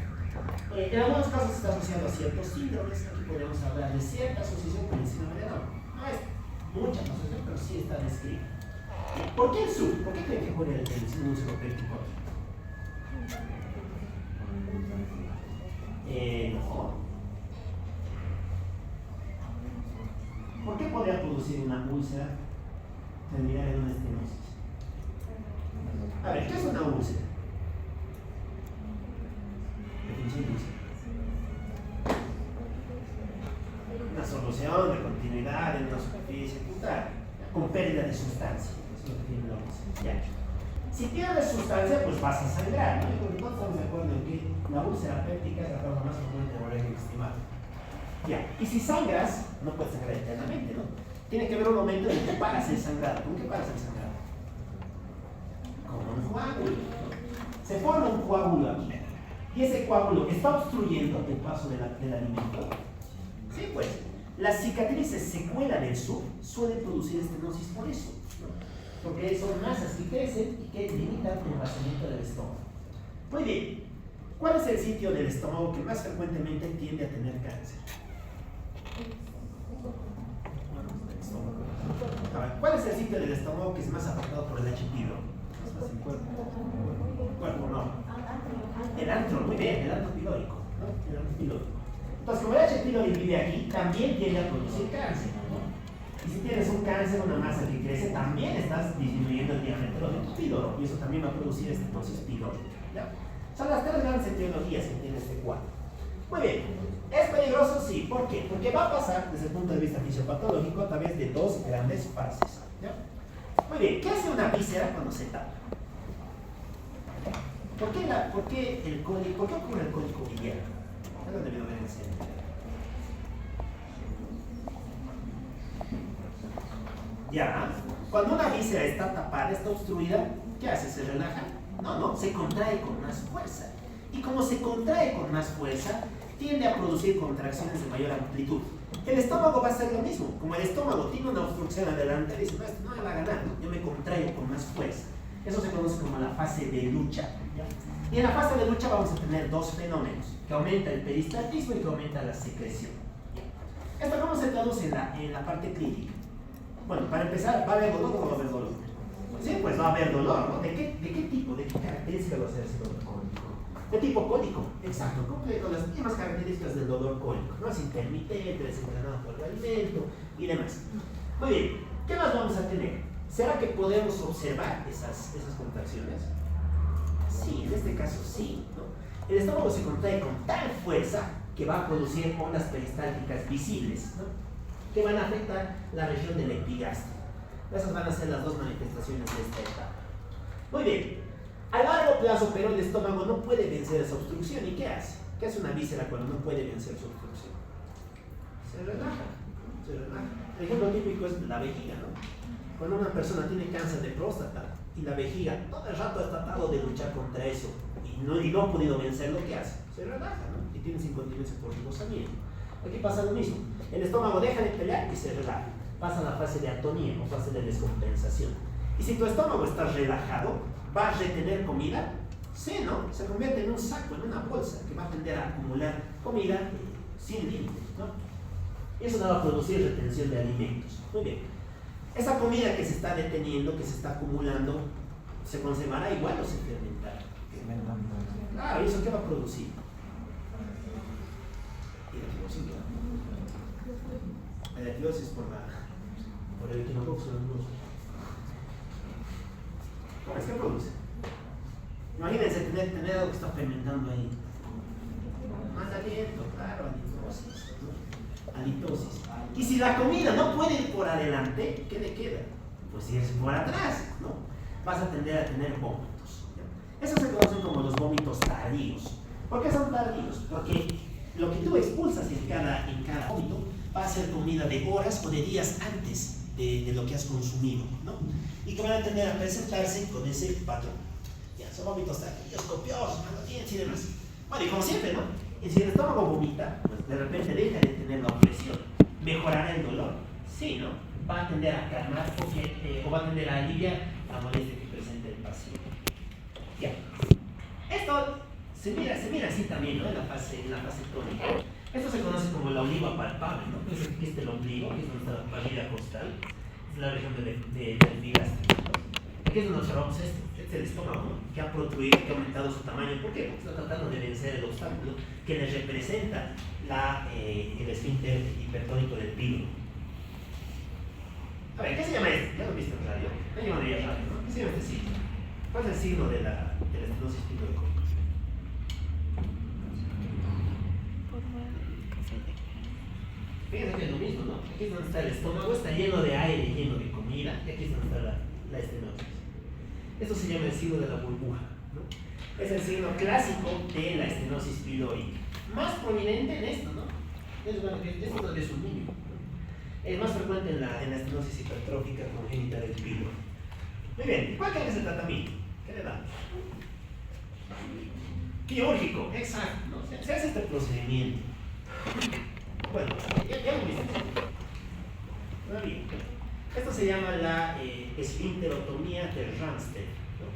A: En algunos casos está asociado a ciertos síndromes. Aquí podemos hablar de cierta asociación con el síndrome de Down. No es mucha asociación, pero sí está descrita. ¿Por qué el sub? ¿Por qué creen que juega el síndrome psicopéptico? No. ¿Por qué podría producir una úlcera terminar en una estenosis? A ver, ¿qué es una úlcera? Definición de úlcera. Una solución de continuidad en una superficie cutánea con pérdida de sustancia. Eso es lo que tiene la úlcera. Ya. Si pierdes sustancia, pues vas a sangrar, ¿no? Porque todos estamos de acuerdo en que la úlcera péptica es la causa más frecuente de hemorragia intestinal. Ya. Y si sangras, no puedes sangrar eternamente, ¿no? Tiene que haber un momento en el que paras el sangrado. ¿Con qué paras el sangrado? Con un coágulo. Se forma un coágulo aquí. Y ese coágulo está obstruyendo el paso del alimento. Sí, pues. Las cicatrices secuela del sub suelen producir estenosis por eso, ¿no? Porque son masas que crecen y que limitan el vaciamiento del estómago. Muy bien. ¿Cuál es el sitio del estómago que más frecuentemente tiende a tener cáncer? A ver, ¿cuál es el sitio del estómago que es más afectado por el H. pylori? El cuerpo, no. El antro, muy bien, el antro pilórico, ¿no? El antro pilórico. Entonces, como el H. pylori vive aquí, también tiende a producir cáncer, ¿no? Y si tienes un cáncer, una masa que crece, también estás disminuyendo el diámetro de tu píloro, y eso también va a producir estenosis pilórica, ¿ya? Son las tres grandes etiologías que tiene este cuadro. Muy bien, ¿es peligroso? Sí. ¿Por qué? Porque va a pasar, desde el punto de vista fisiopatológico, a través de dos grandes fases, ¿ya? Muy bien, ¿qué hace una víscera cuando se tapa? ¿Por qué ocurre el cólico biliar? Es donde me lo ven en serio. Ya, cuando una víscera está tapada, está obstruida, ¿qué hace? ¿Se relaja? No, se contrae con más fuerza. Y como se contrae con más fuerza, tiende a producir contracciones de mayor amplitud. El estómago va a hacer lo mismo. Como el estómago tiene una obstrucción adelante, dice, no, esto no me va a ganar, yo me contraigo con más fuerza. Eso se conoce como la fase de lucha, ¿ya? Y en la fase de lucha vamos a tener dos fenómenos, que aumenta el peristaltismo y que aumenta la secreción. ¿Esto cómo se traduce en la parte clínica? Bueno, para empezar, ¿va a haber dolor o no va a haber dolor? Sí, pues va a haber dolor, ¿no? ¿De qué tipo? ¿De qué características va a ser ese dolor cólico? De tipo cólico, exacto, cumple con las mismas características del dolor cólico, ¿no? Es intermitente, desencadenado por el alimento y demás. Muy bien, ¿qué más vamos a tener? ¿Será que podemos observar esas contracciones? Sí, en este caso sí, ¿no? El estómago se contrae con tal fuerza que va a producir ondas peristálticas visibles, ¿no? Que van a afectar la región del epigastrio. Esas van a ser las dos manifestaciones de esta etapa. Muy bien, a largo plazo, pero el estómago no puede vencer esa obstrucción. ¿Y qué hace? ¿Qué hace una víscera cuando no puede vencer su obstrucción? Se relaja, se relaja. El ejemplo típico es la vejiga, ¿no? Cuando una persona tiene cáncer de próstata y la vejiga todo el rato ha tratado de luchar contra eso y no ha podido vencerlo, ¿qué hace? Se relaja, ¿no? Y tienes incontinencia por rebosamiento. Aquí pasa lo mismo. El estómago deja de pelear y se relaja. Pasa a la fase de atonía o fase de descompensación. Y si tu estómago está relajado, ¿va a retener comida? Sí, ¿no? Se convierte en un saco, en una bolsa que va a tender a acumular comida sin límite, ¿no? Y eso no va a producir retención de alimentos. Muy bien. Esa comida que se está deteniendo, que se está acumulando, ¿se conservará igual o se fermentará? Claro, ¿y eso qué va a producir? La etilosis por el equinococcus luminosus. ¿Cómo es que produce? Imagínense tener algo que está fermentando ahí. Mandamiento, claro, halitosis, ¿no? Halitosis. Y si la comida no puede ir por adelante, ¿qué le queda? Pues irse por atrás, ¿no? Vas a tender a tener vómitos, ¿ya? Esos se conocen como los vómitos tardíos. ¿Por qué son tardíos? Porque lo que tú expulsas en cada vómito va a ser comida de horas o de días antes de lo que has consumido, ¿no? Y que van a tender a presentarse con ese patrón. Ya, son vómitos tardíos, copiosos, malolientes y demás. Bueno, y como siempre, ¿no? Y si el estómago vomita, pues de repente deja de tener la opresión. ¿Mejorará el dolor? Sí, ¿no? Va a tender a calmar o va a tender a aliviar la molestia que presenta el paciente. Ya. Esto se mira así también, ¿no? En la fase tónica. Esto se conoce como la oliva palpable, ¿no? Aquí está el ombligo, que es nuestra parrilla costal, es la región del epigastrio, ¿no? Aquí es donde observamos esto. Este es el estómago, ¿no? Que ha protruido, que ha aumentado su tamaño. ¿Por qué? Porque está tratando de vencer el obstáculo que le representa el esfínter hipertónico del píloro. A ver, ¿qué se llama esto? Ya lo viste en radio. No llamaría radio, ¿no? ¿Qué se llama este signo? ¿Cuál es el signo de la estenosis pilórica? Fíjense que es lo mismo, ¿no? Aquí es donde está el estómago, está lleno de aire, lleno de comida, y aquí es donde está la estenosis. Esto se llama el signo de la burbuja, ¿no? Es el signo clásico de la estenosis pilórica. Más prominente en esto, ¿no? Esto es un niño, ¿no? Es más frecuente en la estenosis hipertrófica congénita del píloro. Muy bien, ¿cuál es el tratamiento? ¿Qué le damos? Quirúrgico, exacto, ¿no? Se hace este procedimiento. Bueno, ya lo viste. Muy bien. Esto se llama la esfinterotomía de Ramstedt, ¿no?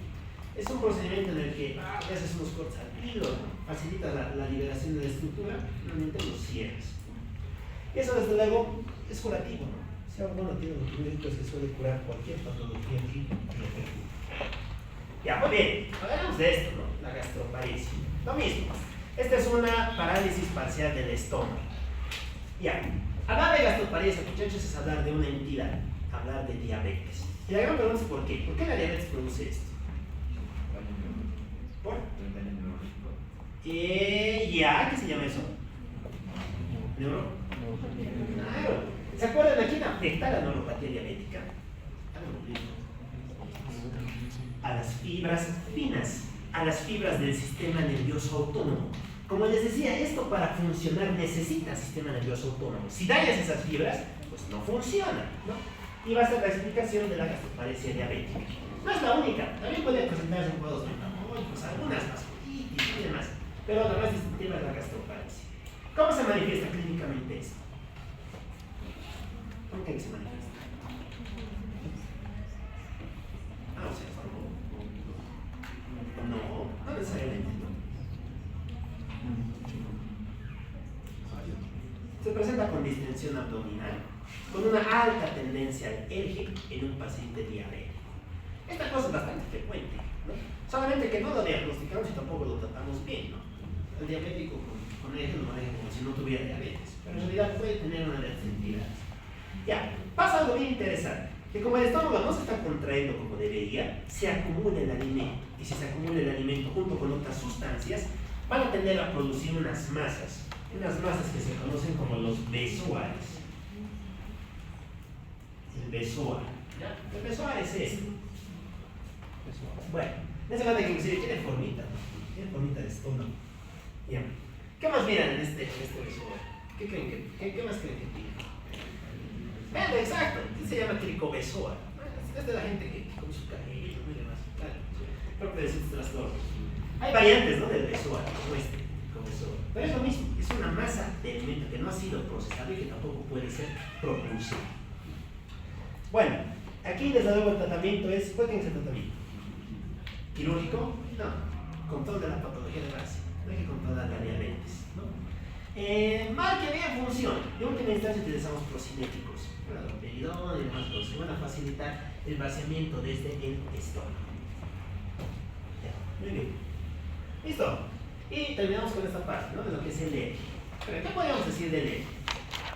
A: Es un procedimiento en el que haces unos cortas al hilo, facilita la liberación de la estructura, realmente los cierres. Y eso desde luego es curativo, ¿no? Si algo bueno tiene los médicos que suele curar cualquier patología aquí. Ya, muy bien, hablamos de esto, ¿no? La gastroparesia. Lo mismo, esta es una parálisis parcial del estómago. Ya, hablar de gastroparesia, muchachos, es hablar de una entidad, hablar de diabetes. Y la gran pregunta es ¿por qué? ¿Por qué la diabetes produce esto? ¿Por? ¿Ya? ¿Qué se llama eso? Claro. ¿Se acuerdan a quién afecta la neuropatía diabética? A las fibras finas, a las fibras del sistema nervioso autónomo. Como les decía, esto para funcionar necesita sistema nervioso autónomo. Si dañas esas fibras, pues no funciona, ¿no? Y va a ser la explicación de la gastroparesia diabética. No es la única, también puede presentarse en cuadros metabólicos, algunas vasculitis y demás, pero lo más distintivo es la gastroparesia. ¿Cómo se manifiesta clínicamente esto? ¿Cómo que se manifiesta? O sea, no necesariamente. Se presenta con distensión abdominal, con una alta tendencia al eje en un paciente diabético. Esta cosa es bastante frecuente, ¿no? Solamente que no lo diagnosticamos y tampoco lo tratamos bien, ¿no? El diabético con eje lo maneja como si no tuviera diabetes, pero en realidad puede tener una de las entidades. Ya, pasa algo bien interesante, que como el estómago no se está contrayendo como debería, se acumula el alimento, y si se acumula el alimento junto con otras sustancias, van a tender a producir unas masas que se conocen como los besoares. El besoar. ¿Ya? El besoar es esto. Bueno, no se trata que inclusive tiene formita, ¿no? Tiene formita de estómago. Ya. ¿Qué más miran en este besoar? ¿Qué más creen que tiene? Vean, exacto, se llama tricobesoar. Es de la gente que come su cabello y demás. Claro, propio de esos trastornos. Hay variantes, ¿no? Del besoar, como este. Pero es lo mismo, es una masa de alimento que no ha sido procesado y que tampoco puede ser propulsado. Bueno, aquí desde luego el tratamiento es, ¿cuál tiene que ser el tratamiento? ¿Quirúrgico? No, control de la patología de base, no hay que controlar la diabetes, ¿no? Mal que bien funciona, en última instancia utilizamos procinéticos, domperidona y demás cosas que van a facilitar el vaciamiento desde el estómago. Ya, muy bien. ¿Listo? Y terminamos con esta parte, ¿no? De lo que es el eje. ¿Pero qué podríamos decir del eje?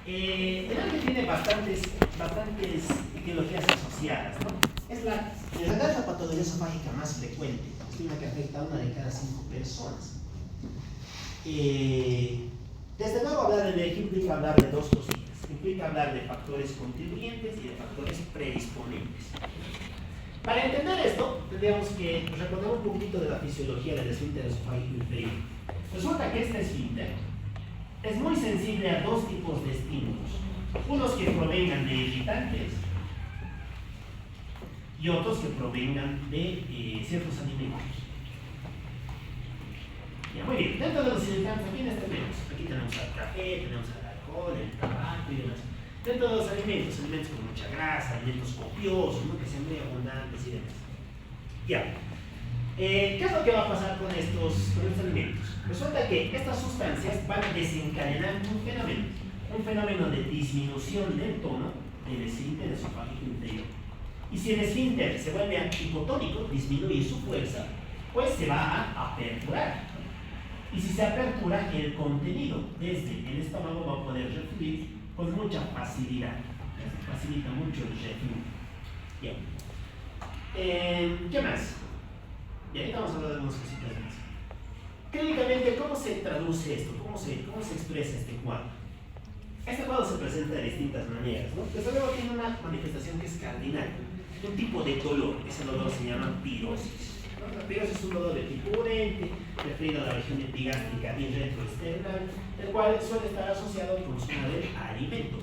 A: El eje tiene bastantes etiologías asociadas, ¿no? En realidad es la patología esofágica más frecuente, es una que afecta a 1 de cada 5 personas. Desde luego hablar del eje implica hablar de dos cositas. Implica hablar de factores contribuyentes y de factores predisponentes. Para entender esto, tendríamos que recordar un poquito de la fisiología del esfínter esofágico inferior. Resulta que este esfínter es muy sensible a dos tipos de estímulos. Unos que provengan de irritantes y otros que provengan de ciertos alimentos. Ya, muy bien, dentro de los irritantes, ¿quiénes tenemos? Aquí tenemos al café, tenemos al alcohol, el tabaco y demás. Dentro de los alimentos con mucha grasa, alimentos copiosos, ¿no? Que sean muy abundantes y demás. Ya. ¿Qué es lo que va a pasar con estos alimentos? Resulta que estas sustancias van a desencadenar un fenómeno de disminución del tono del esfínter esofágico inferior. Y si el esfínter se vuelve hipotónico, disminuye su fuerza, pues se va a aperturar. Y si se apertura, el contenido desde el estómago va a poder refluir con mucha facilidad. Facilita mucho el reflujo. Bien. ¿Qué más? Y ahí vamos a hablar de algunas cositas más. Clínicamente, ¿cómo se traduce esto? ¿Cómo se expresa este cuadro? Este cuadro se presenta de distintas maneras, ¿no? Desde luego tiene una manifestación que es cardinal, un tipo de dolor. Ese dolor se llama pirosis. ¿No? La pirosis es un dolor de tipo urente, referido a la región epigástrica y retroesternal, el cual suele estar asociado al consumo del alimento.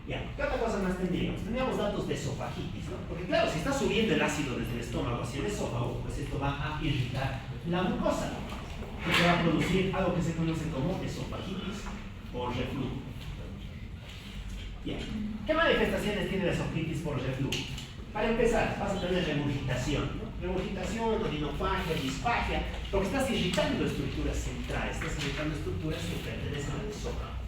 A: Ya, ¿qué otra cosa más tendríamos? Tendríamos datos de esofagitis, ¿no? Porque claro, si está subiendo el ácido desde el estómago hacia el esófago, pues esto va a irritar la mucosa, que va a producir algo que se conoce como esofagitis por reflujo. Bien, ¿qué manifestaciones tiene la esofagitis por reflujo? Para empezar, vas a tener regurgitación, ¿no? regurgitación, odinofagia, disfagia, porque estás irritando estructuras centrales, que pertenecen al esófago.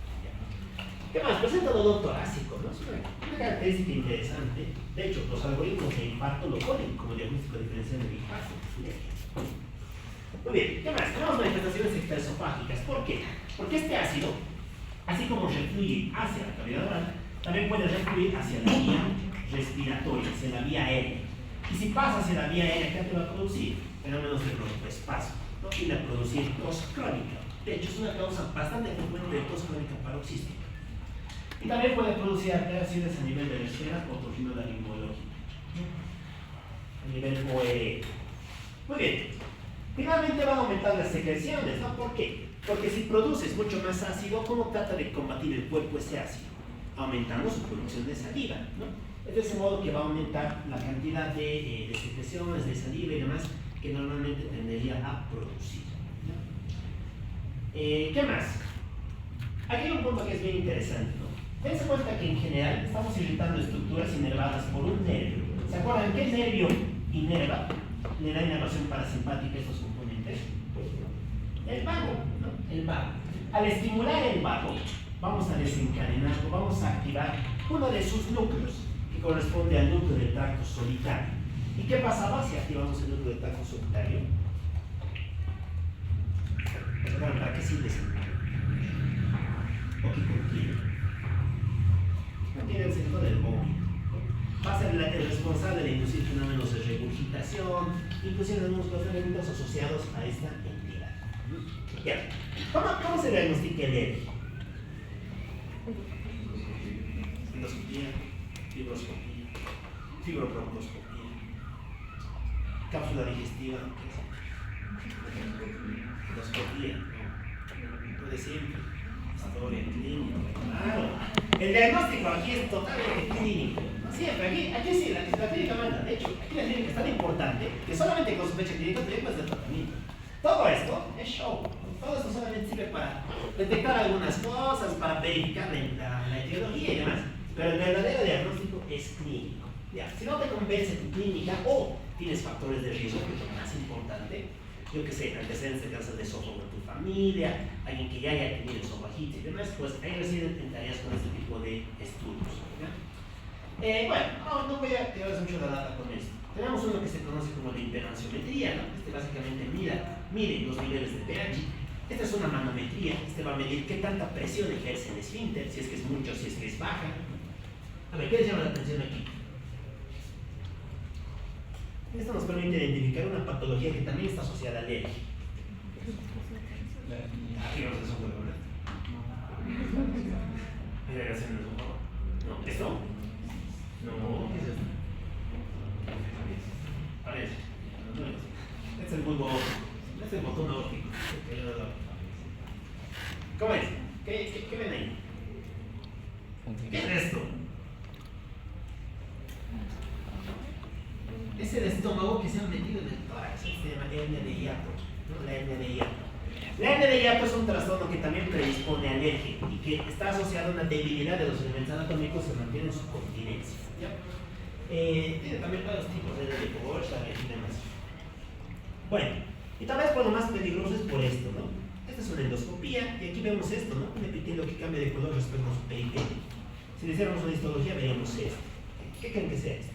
A: ¿Qué más? Presenta dolor torácico, ¿no? Es una característica interesante. De hecho, los algoritmos de infarto lo ponen como diagnóstico diferencial de infarto. Muy bien, ¿qué más? Tenemos manifestaciones extraesofágicas. ¿Por qué? Porque este ácido, así como refluye hacia la cavidad oral, también puede refluir hacia la vía respiratoria, hacia la vía aérea. Y si pasa hacia la vía aérea, ¿qué te va a producir? Fenómenos de broncoespasmo, ¿no? Y va a producir tos crónica. De hecho, es una causa bastante frecuente de tos crónica paroxística. Y también puede producir alteraciones a nivel de la esfera otorrinolaringológica, a nivel ORE. Muy bien. Finalmente van a aumentar las secreciones, ¿no? ¿Por qué? Porque si produces mucho más ácido, ¿cómo trata de combatir el cuerpo ese ácido? Aumentando su producción de saliva, ¿no? Es de ese modo que va a aumentar la cantidad de secreciones, de saliva y demás que normalmente tendería a producir, ¿no? ¿Qué más? Aquí hay un punto que es bien interesante, ¿no? Dense cuenta que en general estamos irritando estructuras inervadas por un nervio. ¿Se acuerdan qué nervio inerva? Le da inervación parasimpática a estos componentes. El vago, ¿no? El vago. Al estimular el vago, vamos a desencadenar o vamos a activar uno de sus núcleos, que corresponde al núcleo del tracto solitario. ¿Y qué pasaba si activamos el núcleo del tracto solitario? ¿Para qué sirve ese núcleo? ¿O qué contiene? Contiene el centro del vómito. Va a ser el responsable de inducir fenómenos de regurgitación, inclusive de algunos elementos asociados a esta entidad. Ya. ¿Cómo se diagnostica el ERG? Endoscopía, fibroscopía, fibrobroncoscopía, cápsula digestiva, endoscopía, lo de siempre, historia clínica, claro. El diagnóstico aquí es totalmente clínico. Siempre, aquí sí, la clínica manda. De hecho, aquí la clínica es tan importante que solamente con sospecha clínica te llevas el tratamiento. Todo esto es show. Todo esto solamente sirve para detectar algunas cosas, para verificar la etiología y demás. Pero el verdadero diagnóstico es clínico. Ya, si no te convence tu clínica o tienes factores de riesgo, que es lo más importante, yo que sé, antecedentes de cáncer de esófago en tu familia, alguien que ya haya tenido esofagitis y demás, pues ahí recién entrarías con este tipo de estudios. ¿Ya? Bueno, no voy a quedarles mucho la data con esto. Tenemos uno que se conoce como la hiperansiometría, ¿no? Este básicamente mide los niveles de pH. Esta es una manometría, este va a medir qué tanta presión ejerce el esfínter, si es que es mucho, si es que es baja. A ver, ¿qué les llama la atención aquí? Esto nos permite identificar una patología que también está asociada al ERG. Aquí vamos a hacer un ¿verdad? Irrigación del esófago. No, ¿esto? No, ¿qué es esto? Parece. Este es el bulbo óptico. Este es el botón óptico. ¿Cómo es? ¿Qué ven ahí? ¿Qué es esto? Es el estómago que se ha metido en el tórax. Se llama hernia de hiato, ¿no? La hernia de hiato. La hernia de hiato es un trastorno que también predispone al ERG y que está asociado a una debilidad de los elementos anatómicos que mantienen su continencia. ¿Ya? Tiene también varios tipos de Borsa y demás. Bueno, y tal vez por lo más peligroso es por esto, ¿no? Esta es una endoscopía y aquí vemos esto, ¿no? Un epitelio que cambia de color respecto a su perihelio. Si le hiciéramos una histología veríamos esto. ¿Qué creen que sea esto?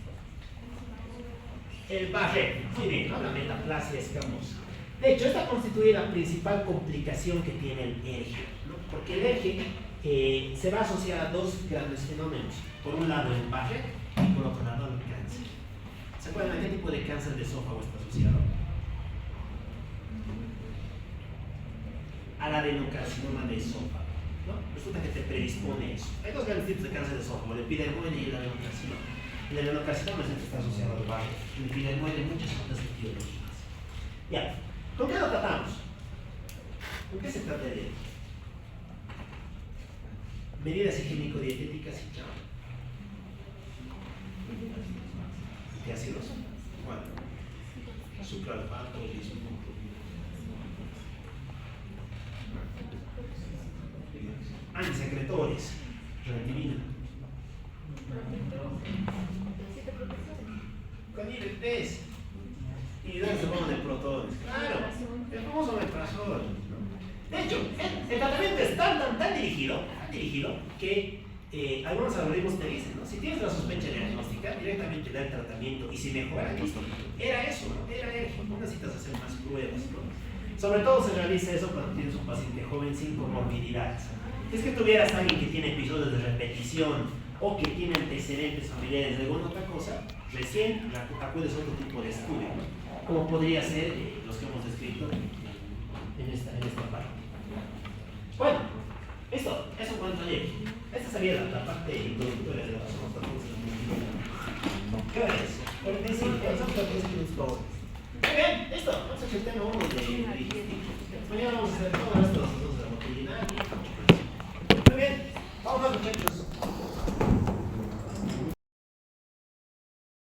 A: El Barrett, muy bien, ¿no? La metaplasia escamosa. De hecho, esta constituye la principal complicación que tiene el ERG, ¿no? Porque el ERG se va a asociar a dos grandes fenómenos. Por un lado, el Barrett y por otro lado, el cáncer. ¿Se acuerdan a qué tipo de cáncer de esófago está asociado? Al adenocarcinoma de esófago, ¿no? Resulta que te predispone eso. Hay dos grandes tipos de cáncer de esófago, el epidermoide y el adenocarcinoma. El adenocarcinoma es el que está asociado al Barrett. El epidermoide y muchas otras etiologías. Ya. ¿Con qué lo tratamos? ¿Con qué se trata de él? Medidas higiénico-dietéticas y chao. ¿Qué ácidos? Bueno, sucralfato, bismuto. Antisecretores, ranitidina. Con IBPs. De hecho, el tratamiento es tan dirigido que algunos algoritmos te dicen, ¿no? Si tienes la sospecha diagnóstica, directamente da el tratamiento y si mejora, listo. Era eso, ¿no? No necesitas hacer más pruebas, ¿no? Sobre todo se realiza eso cuando tienes un paciente joven sin comorbilidades. Si es que tuvieras a alguien que tiene episodios de repetición o que tiene antecedentes familiares de alguna otra cosa, recién acudes a otro tipo de estudio, ¿no? Como podría ser los que hemos descrito en esta parte. Bueno, eso en cuanto a ello. Esta sería la parte introductoria de la razón. ¿Qué hora es? 45, son 45 minutos. Muy bien, listo. Vamos a hacer el tema 1 de logística. Mañana vamos a hacer todo esto.